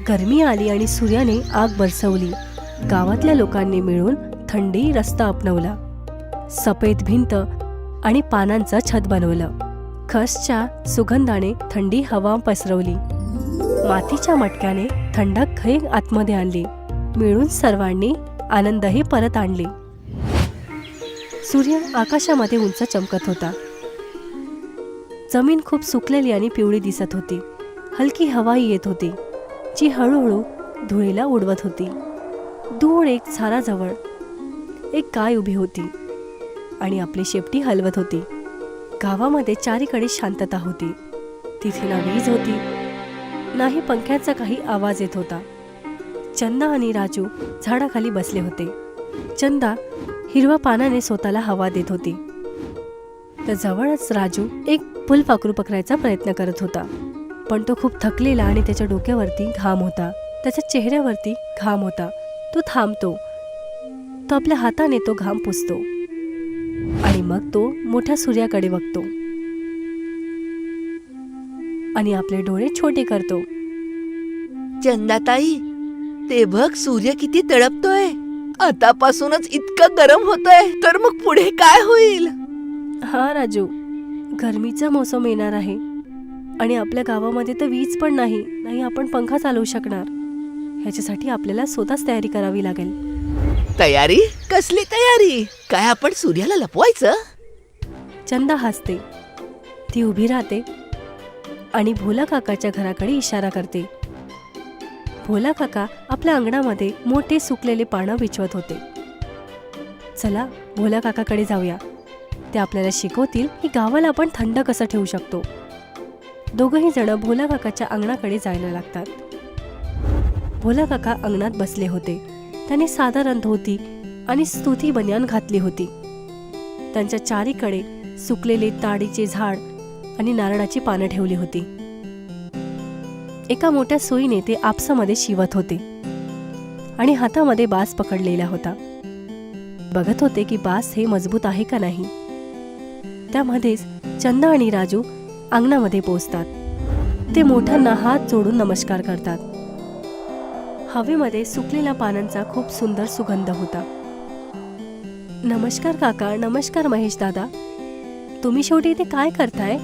गरमी आली आणि सूर्याने आग बरसवली. गावातल्या लोकांनी मिळून थंडी रस्ता अपनवला. सफेद भिंत आणि पानांचं छत बनवलं. खसच्या सुगंधाने थंडी हवा पसरवली. मातीच्या मटक्याने थंडक घरी आतमध्ये आणली. मिळून सर्वांनी आनंदही परत आणली. सूर्य आकाशामध्ये उंच चमकत होता. जमीन खूप सुकलेली आणि पिवळी दिसत होती. हलकी हवाही येत होती, जी हळूहळू धुळीला उडवत होती. दूर एक झाडाजवळ एक गाय उभी होती आणि आपली शेपटी हलवत होती. गावामध्ये चारीकडे शांतता होती. तिथे ना वीज होती, नाही पंख्याचा काही आवाज येत होता. चंदा आणि राजू झाडाखाली बसले होते. चंदा हिरव्या पानाने स्वतःला हवा देत होती, तर जवळच राजू एक फुलपाखरू पकडायचा प्रयत्न करत होता. पण तो खूप थकलेला आणि त्याच्या डोक्यावरती घाम होता, त्याच्या चेहऱ्यावरती घाम होता. तो थांबतो, तो आपल्या हाताने तो घाम पुसतो आणि मग तो मोठ्या सूर्याकडे बघतो आणि आपले डोळे छोटे करतो. चंदाताई, ते बघ, सूर्य किती तळपतोय. आतापासूनच इतकं गरम होतंय, तर मग पुढे काय होईल? हा राजू, गरमीचा मोसम येणार आहे आणि आपल्या गावामध्ये तर वीज पण नाही आपण पंखा चालवू शकणार. ह्याच्यासाठी आपल्याला स्वतःच तयारी करावी लागेल. तयारी? कसली तयारी? काय आपण सूर्याला लपवायचं? चंदा हसते. ती उभी राहते आणि भोला काकाच्या घराकडे इशारा करते. भोला काका आपल्या अंगणामध्ये मोठे सुकलेले पानं बिछवत होते. चला भोला काकाकडे जाऊया, ते आपल्याला शिकवतील की गावाला आपण थंड कसं ठेवू शकतो. दोघंही जण भोला काकाच्या अंगणाकडे जायला लागतात. भोला काका अंगणात बसले होते. त्याने साधारण धोती आणि स्तुती बनियान घातली होती. त्यांच्या चारीकडे सुकलेले ताडीचे झाड आणि नारळाची पानं ठेवली होती. एका मोठ्या सुईने ते आपसामध्ये शिवत होते आणि हातामध्ये बास पकडलेला होता. बघत होते की बास हे मजबूत आहे का नाही. त्यामध्येच चंदा आणि राजू अंगणामध्ये पोहोचतात. ते मोठ्यांना हात जोडून नमस्कार करतात. हवेमध्ये सुकलेल्या पानांचा खूप सुंदर सुगंध होता. नमस्कार काका. नमस्कार महेश दादा. तुम्ही शेवटी इथे काय करताय?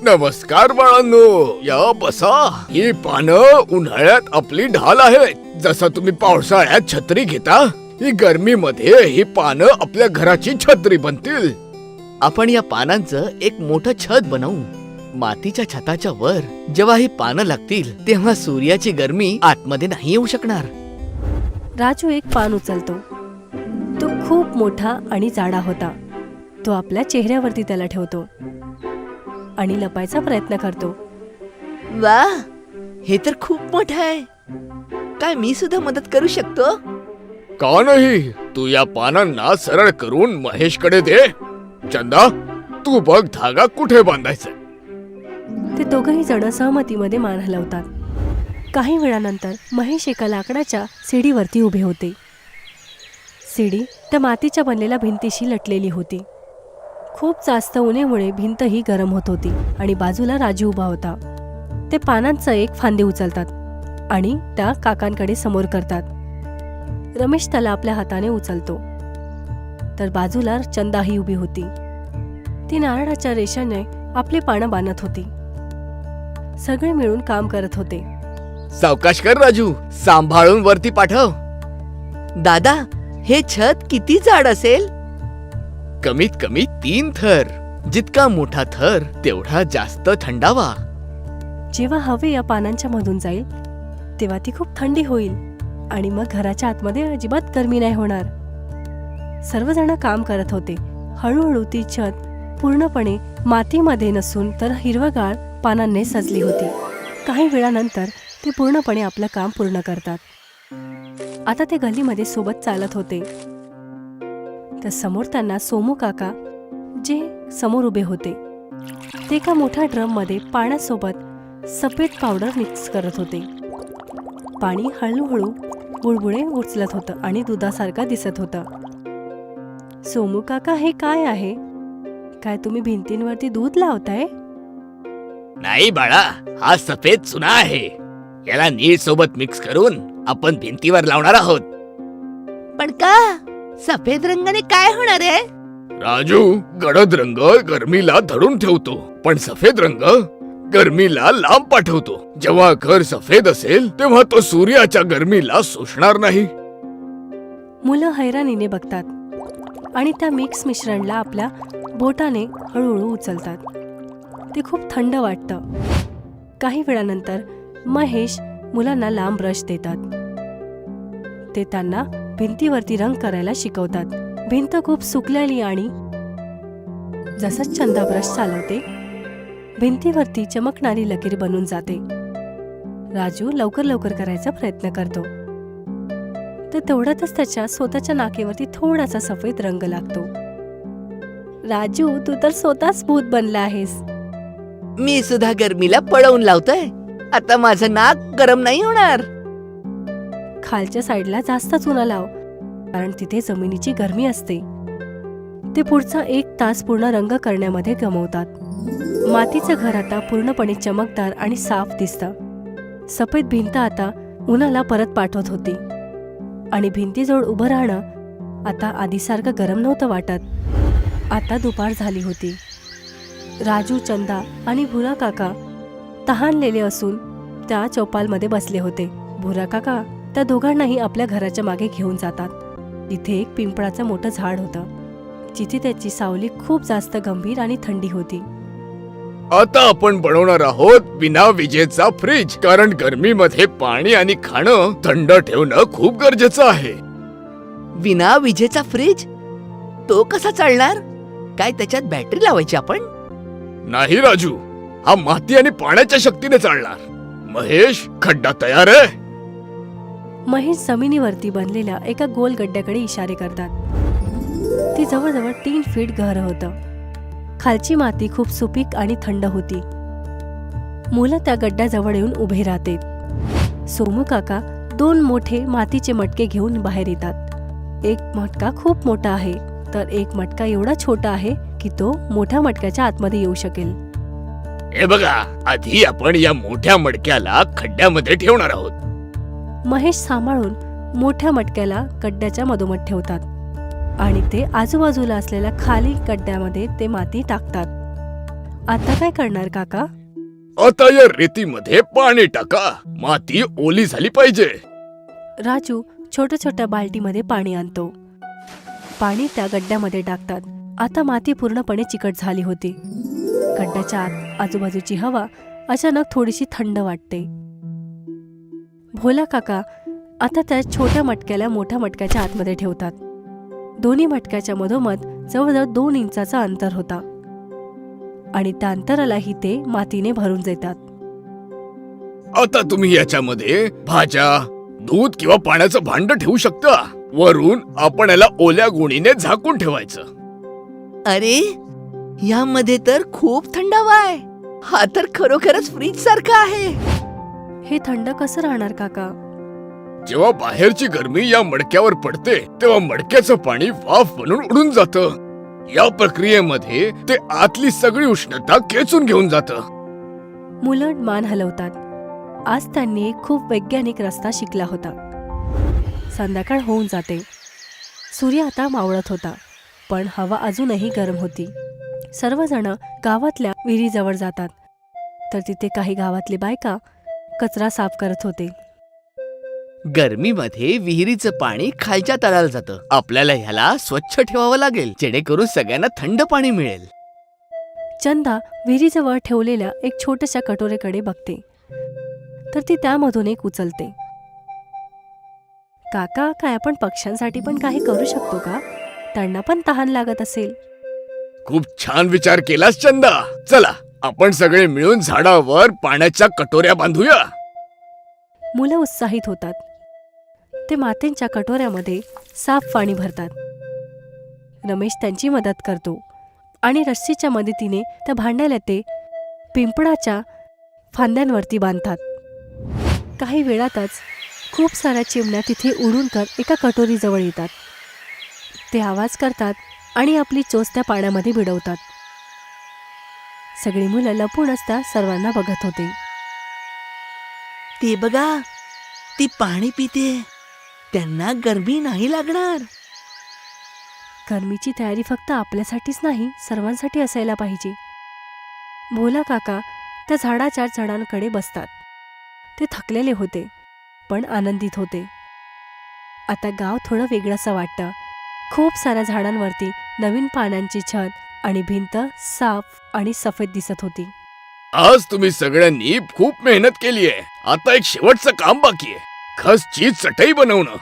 नमस्कार बाळांनो, या बसा. ही पानं उन्हाळ्यात आपली ढाल आहेत. जसं तुम्ही पावसाळ्यात छत्री घेता, ही गर्मीमध्ये ही पानं आपल्या घराची छत्री बनतील. आपण या पानांचं एक मोठं छत बनवू. मातीच्या छताच्या वर जेव्हा ही पानं लागतील, तेव्हा सूर्याची गरमी आतमध्ये नाही येऊ शकणार. राजू एक पान उचलतो. तो खूप मोठा आणि जाडा होता. तो आपल्या चेहऱ्यावरती त्याला ठेवतो आणि लपायचा प्रयत्न करतो. वा, हे तर खूप मोठं आहे. काय मी सुद्धा मदत करू शकतो? का नाही? तू या पानांना सरळ करून महेशकडे दे. चंदा, तू बघ धागा कुठे बांधायचा. ते दोघंही जण सहमतीमध्ये मान हलवतात. काही वेळानंतर महेश एका लाकडाच्या सीडीवरती उभे होते. सीडी त्या मातीच्या बनलेल्या भिंतीशी लटलेली होती. खूप जास्त उन्हामुळे भिंत ही गरम होत होती आणि बाजूला राजू उभा होता. ते पानांचं एक फांदी उचलतात आणि त्या काकांकडे समोर करतात. रमेश त्याला आपल्या हाताने उचलतो, तर बाजूला चंदाही उभी होती. ती नारळाच्या रेषाने आपली पानं बांधत होती. सगळे मिळून काम करत होते. सावकाश कर राजू, सांभाळून वरती पाठव. दादा, हे छत किती जाड असेल? कमीत कमी 3 थर. जितका मोठा थर तेवढा जास्त थंडावा. जेव्हा हवे या पानांच्या मधून जाईल, तेव्हा ती खूप थंडी होईल आणि मग घराच्या आतमध्ये अजिबात गरमी नाही होणार. सर्वजण काम करत होते. हळूहळू ती छत पूर्णपणे मातीमध्ये नसून तर हिरवगार पानांनी सजली होती. काही वेळानंतर ते पूर्णपणे आपलं काम पूर्ण करतात. आता ते गल्लीमध्ये सोबत चालत होते. तर समोर त्यांना सोमू काका, जे समोर उभे होते, ते एका मोठ्या ड्रममध्ये पाण्यासोबत सफेद पावडर मिक्स करत होते. पाणी हळूहळू बुळबुळे उचलत होतं आणि दुधासारखा दिसत होतं. सोमू काका, हे काय आहे? काय तुम्ही भिंतींवरती दूध लावताय? नाही बाळा, हा सफेद चुना आहे. याला नीट सोबत मिक्स करून आपण भिंतीवर लावणार आहोत. पण का सफेद रंगाने काय होणार आहे? राजू, गडद रंग गरमीला धरून ठेवतो, पण सफेद रंग गरमीला लांब पाठवतो. जेव्हा घर सफेद असेल तेव्हा तो सूर्याच्या गरमीला शोषणार नाही. मुलं हैराणीने बघतात आणि त्या मिक्स मिश्रणला आपल्या बोटाने हळूहळू उचलतात. ते खूप थंड वाटतं. काही वेळानंतर महेश मुलांना लांब ब्रश देतात. ते त्यांना भिंतीवरती रंग करायला शिकवतात. भिंत खूप सुकलेली आणि जसं चंदा ब्रश चालवते भिंतीवरती चमकणारी लकीर बनून जाते. राजू लवकर लवकर करायचा प्रयत्न करतो. तर तेवढ्यातच त्याच्या स्वतःच्या नाकेवरती थोडासा सफेद रंग लागतो. राजू, तू तर स्वतःच भूत बनला आहेस. मी सुद्धा गरमीला पळवून लावतोय. आता माझं नाक गरम नाही होणार. खालच्या साईडला जास्त चुना लाव, कारण तिथे जमिनीची गरमी असते. ते पुढचा 1 तास पूर्ण रंग करण्यामध्ये गमावतात. मातीचं घर आता पूर्णपणे चमकदार आणि साफ दिसतं. सफेद भिंत आता उन्हाला परत पाठवत होती आणि भिंतीजवळ उभं राहणं आता आधीसारखं गरम नव्हतं वाटत. आता दुपार झाली होती. राजू, चंदा आणि भुरा काका तहानलेले असून त्या चौपालमध्ये बसले होते. भुरा काका त्या दोघांनाही आपल्या घराच्या मागे घेऊन जातात. तिथे एक पिंपळाचं मोठं झाड होतं, जिथे त्याची सावली खूप जास्त गंभीर आणि थंडी होती. आता आपण बनवणार आहोत विना विजेचा फ्रीज, कारण गरमीमध्ये पाणी आणि खाणं थंड ठेवणं खूप गरजेचं आहे. विना विजेचा फ्रीज? तो कसा चालणार? काय त्याच्यात बॅटरी लावायची आपण? नाही राजू, हा माती आणि पाण्याच्या शक्तीने चालणार. महेश, खड्डा तयार आहे? महेश जमिनीवरती बनलेल्या एका गोल गड्ड्याकडे इशारे करतात. ती जवळजवळ 3 फीट गहरं होतं. खालची माती खूप सुपीक आणि थंड होती. मुलं त्या गड्ड्याजवळ येऊन उभे राहते. सोमू काका 2 मोठे मातीचे मटके घेऊन बाहेर येतात. एक मटका खूप मोठा आहे, तर एक मटका एवढा छोटा आहे की तो मोठ्या मटक्याच्या आतमध्ये येऊ शकेल. हे बघा, आधी आपण या मोठ्या मडक्याला खड्ड्यामध्ये ठेवणार आहोत. महेश सांभाळून मोठ्या मटक्याला गड्ड्याच्या मधोमध ठेवतात आणि ते आजूबाजूला असलेल्या खाली गड्ड्यामध्ये ते माती टाकतात. आता काय करणार काका? आता या रेतीमध्ये पाणी टाका. माती ओली झाली पाहिजे. राजू छोट्या छोट्या बाल्टीमध्ये पाणी आणतो. पाणी त्या गड्ड्यामध्ये टाकतात. आता माती पूर्णपणे चिकट झाली होती. गड्ड्याच्या आत आजूबाजूची हवा अचानक थोडीशी थंड वाटते. भोला काका आता त्या छोट्या मटक्याला मोठ्या मटक्याच्या आतमध्ये ठेवतात. दोन्ही मटक्याच्या मधोमध जवळजवळ 2 इंचाचा अंतर होता आणि त्या अंतरालाही ते मातीने भरून देतात. आता तुम्ही याच्यामध्ये भाज्या, दूध किंवा पाण्याचं भांड ठेवू शकता. वरून आपण याला ओल्या गुणीने झाकून ठेवायचं. अरे, यामध्ये तर खूप थंडावा आहे. हा तर खरोखरच फ्रीज सारखा आहे. हे थंड कसं राहणार काका? जेव्हा बाहेरची गरमी या मडक्यावर पडते तेव्हा मडक्याचं पाणी वाफ बनून उडून जातं. या प्रक्रियेमध्ये ते आतली सगळी उष्णता खेचून घेऊन जातं. मुलं मान हलवतात. आज त्यांनी एक खूप वैज्ञानिक रस्ता शिकला होता. संध्याकाळ होऊन जाते. सूर्य आता मावळत होता, पण हवा अजूनही गरम होती. सर्वजण गावातल्या विहिरीजवळ जातात, तर तिथे काही गावातले बायका कचरा साफ करत होते. गरमीमध्ये विहिरीचं पाणी खालच्या तळाला जातं. आपल्याला ह्याला स्वच्छ ठेवावं लागेल, जेणेकरून सगळ्यांना थंड पाणी मिळेल. चंदा विहिरीजवळ ठेवलेल्या एक छोट्याशा कटोरेकडे बघते, तर ती त्यामधून एक उचलते. काका, काय आपण पक्ष्यांसाठी पण काही करू शकतो का? त्यांना पण तहान लागत असेल. खूप छान विचार केलास चंदा. चला, आपण सगळे मिळून झाडावर पाण्याच्या कटोऱ्या बांधूया. मुलं उत्साहित होतात. ते मातींच्या कटोऱ्यामध्ये साफ पाणी भरतात. रमेश त्यांची मदत करतो आणि रस्सीच्या मदतीने त्या भांड्याला ते पिंपळाच्या फांद्यांवरती बांधतात. काही वेळातच खूप साऱ्या चिमण्या तिथे उडून एका कटोरीजवळ येतात. ते आवाज करतात आणि आपली चोच त्या पाण्यामध्ये भिडवतात. सगळी मुलं लपूनच त्या सर्वांना बघत होते. ते बघा, ती पाणी पिते. त्यांना गरमी नाही लागणार. गरमीची तयारी फक्त आपल्यासाठीच नाही, सर्वांसाठी असायला पाहिजे. भोला काका त्या झाडाच्या झाडांकडे बसतात. ते थकलेले होते, पण आनंदित होते. आता गाव थोडं वेगळंसं वाटतं. खूप साऱ्या झाडांवरती नवीन पानांची छत आणि भिंत साफ आणि सफेद दिसत होती. आज तुम्ही सगळ्यांनी खूप मेहनत केली आहे. आता एक शेवटचं काम बाकी आहे, खसची चटई बनवणं.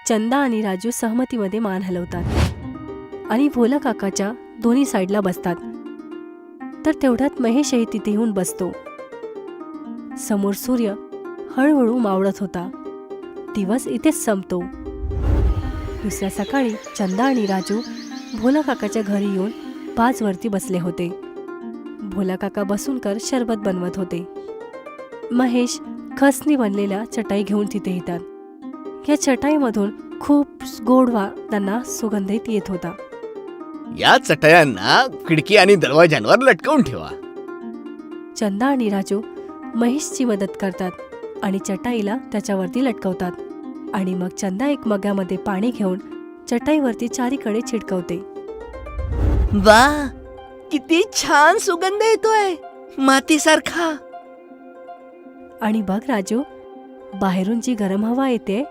चंदा आणि राजू सहमतीमध्ये मान हलवतात आणि भोला काकाच्या दोन्ही साईडला बसतात. तर तेवढ्यात महेशही तिथे येऊन बसतो. समोर सूर्य हळूहळू मावळत होता. दिवस इथेच संपतो. दुसऱ्या सकाळी चंदा आणि राजू भोला काकाच्या घरी येऊन बाजवरती बसले होते. भोला काका बसून कर शरबत बनवत होते. महेश खसनी बनलेल्या चटाई घेऊन तिथे येतात. या चटाईमधून खूप गोडवा त्यांना सुगंधित येत होता. या चटयांना खिडकी आणि दरवाजांवर लटकवून ठेवा. चंदा आणि राजू महेशची मदत करतात आणि चटाईला त्याच्यावरती लटकवतात. आणि मग चंदा एक मग्यामध्ये पाणी घेऊन चटाईवरती चारीकडे छिडकवते. वा, किती छान सुगंध येतोय, मातीसारखा. आणि बघ राजू, बाहेरून जी गरम हवा येते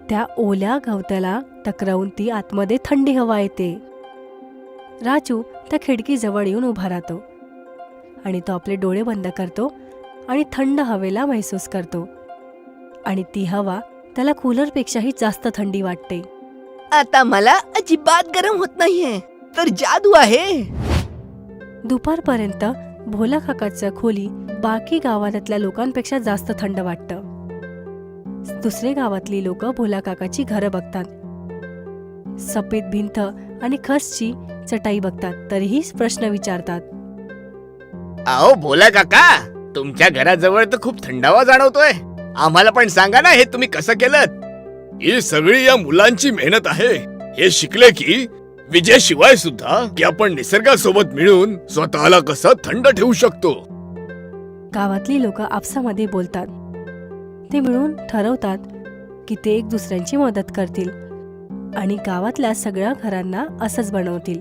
त्या ओल्या गवताला टकरावून ती आतमध्ये थंडी हवा येते. राजू त्या खिडकीजवळ येऊन उभा राहतो आणि तो आपले डोळे बंद करतो आणि थंड हवेला महसूस करतो. आणि ती हवा त्याला कूलरपेक्षाही जास्त थंडी वाटते. आता मला अजिबात गरम होत नाहीये, तर जादू आहे. दुपारपर्यंत भोला काकाच्या खोली बाकी गावातल्या लोकांपेक्षा जास्त थंड वाटतं. दुसरे गावातली लोक भोला काकाची घरं बघतात. सफेद भिंत आणि खसची चटाई बघतात, तरीही प्रश्न विचारतात. आओ भोला काका, तुमच्या घराजवळ तर खूप थंडावा जाणवतोय. आम्हाला पण सांगा ना, हे तुम्ही कसं केलं? ही सगळी या मुलांची मेहनत आहे. हे शिकले की विजेशिवाय सुद्धा की आपण निसर्गासोबत मिळून स्वतःला कसं थंड ठेवू शकतो. गावातली लोक आपसामध्ये बोलतात. ते मिळून ठरवतात की ते एक दुसऱ्यांची मदत करतील आणि गावातल्या सगळ्या घरांना असंच बनवतील.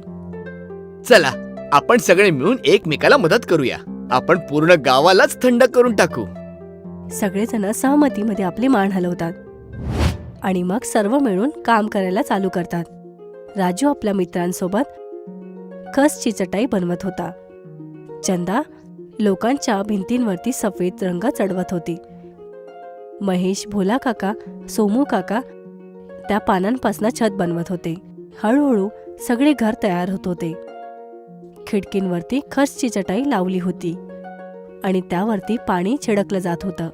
चला, आपण सगळे मिळून एकमेकाला मदत करूया. आपण पूर्ण गावालाच थंड करून टाकू. सगळेजण सहमतीमध्ये आपले मान हलवतात आणि मग सर्व मिळून काम करायला चालू करतात. राजू आपल्या मित्रांसोबत खसची चटाई बनवत होता. चंदा लोकांच्या भिंतींवरती सफेद रंग चढवत होती. महेश, भोला काका, सोमू काका त्या पानांपासून छत बनवत होते. हळूहळू सगळे घर तयार होत होते. खिडकींवरती खसची चटाई लावली होती आणि त्यावरती पाणी छिडकलं जात होतं.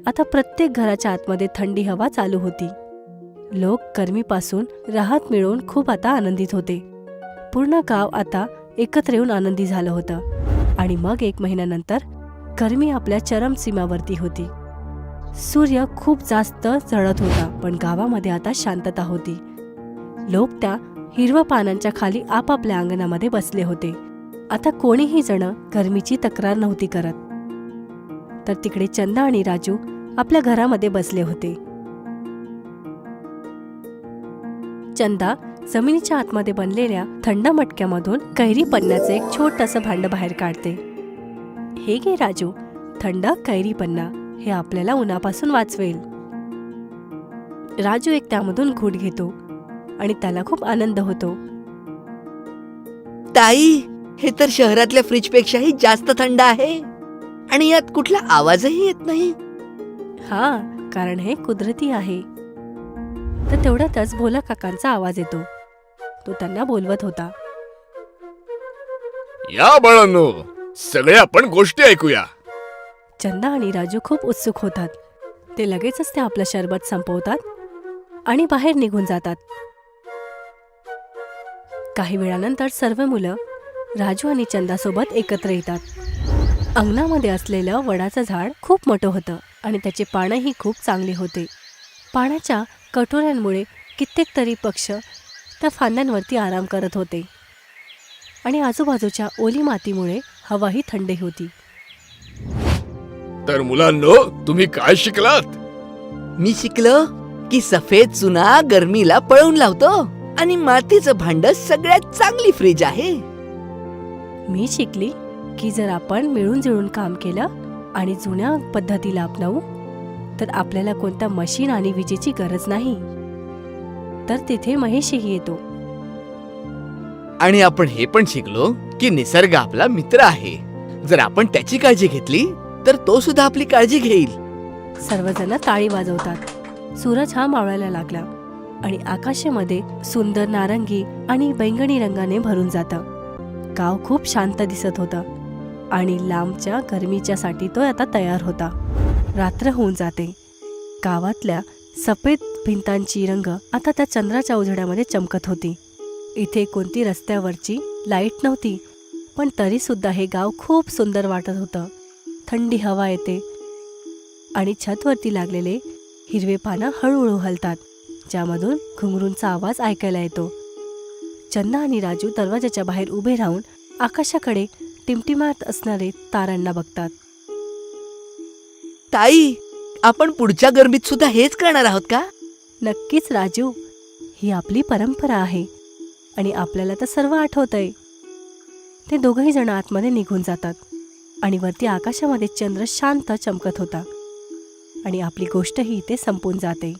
आता प्रत्येक घराच्या आतमध्ये थंडी हवा चालू होती. लोक गरमीपासून राहत मिळवून खूप आता आनंदित होते. पूर्ण गाव आता एकत्र येऊन आनंदी झालं होतं. आणि मग 1 महिन्यानंतर गरमी आपल्या चरमसीमावरती होती. सूर्य खूप जास्त जळत होता, पण गावामध्ये आता शांतता होती. लोक त्या हिरव्या पानांच्या खाली आपापल्या अंगणामध्ये बसले होते. आता कोणीही जण गरमीची तक्रार नव्हती करत. तर तिकडे चंदा आणि राजू आपल्या घरामध्ये बसले होते. चंदा जमिनीच्या आतमध्ये बनलेल्या थंड मटक्यामधून कैरी पन्नाचं एक छोटंसं भांड बाहेर काढते. हे घे राजू, थंड कैरी पन्ना, हे आपल्याला उन्हापासून वाचवेल. राजू एक त्यामधून घूट घेतो आणि त्याला खूप आनंद होतो. ताई, हे तर शहरातल्या फ्रीजपेक्षाही जास्त थंड आहे आणि यात कुठला आवाजही येत नाही. हा, कारण हे कुदरती आहे. तर तेवढ्यातच भोला काकांचा आवाज येतो. तो त्यांना बोलवत होता. या बाळांनो, सगळे आपण गोष्टी ऐकूया. चंदा आणि राजू खूप उत्सुक होतात. ते लगेचच ते आपलं शरबत संपवतात आणि बाहेर निघून जातात. काही वेळानंतर सर्व मुलं राजू आणि चंदासोबत एकत्र येतात. अंगणामध्ये असलेलं वडाचं झाड खूप मोठं होतं आणि त्याचे पानंही खूप चांगले होते. पाण्याच्या कटोऱ्यांमुळे कित्येक तरी पक्ष त्या फांद्यांवरती आराम करत होते आणि आजूबाजूच्या ओली मातीमुळे हवाही थंड होती. तर मुलांनो, तुम्ही काय शिकलात? मी शिकलो की सफेद चुना गरमीला पळवून लावतो आणि मातीचं भांड सगळ्यात चांगली फ्रीज आहे. मी शिकली की जर आपण मिळून जुळून काम केलं आणि जुन्या पद्धतीला अपनावू तर आपल्याला कोणत्या मशीन आणि विजेची गरज नाही. तर तिथे महेशही येतो. आणि आपण हे पण शिकलो की निसर्ग आपला मित्र आहे. जर आपण त्याची काळजी घेतली तर तो सुद्धा आपली काळजी घेईल. सर्वजण टाळी वाजवतात. सूरज हा मावळायला लागला आणि आकाशामध्ये सुंदर नारंगी आणि बैंगणी रंगाने भरून जातं. गाव खूप शांत दिसत होतं आणि लांबच्या गरमीच्यासाठी तो आता तयार होता. रात्र होऊन जाते. गावातल्या सफेद भिंतांची रंग आता त्या चंद्राच्या उजेडामध्ये चमकत होती. इथे कोणती रस्त्यावरची लाईट नव्हती, पण तरी सुद्धा हे गाव खूप सुंदर वाटत होतं. थंडी हवा येते आणि छतवरती लागलेले हिरवे पानं हळूहळू हलतात, ज्यामधून घुंगरूंचा आवाज ऐकायला येतो. चंदा आणि राजू दरवाजाच्या बाहेर उभे राहून आकाशाकडे टिमटिमात असणारे तारांना बघतात. ताई, आपण पुढच्या गरमीत सुद्धा हेच करणार आहोत का? नक्कीच राजू, ही आपली परंपरा आहे आणि आपल्याला तर सर्व आठवतंय. ते दोघंही जण आतमध्ये निघून जातात आणि वरती आकाशामध्ये चंद्र शांत चमकत होता आणि आपली गोष्टही इथे संपून जाते.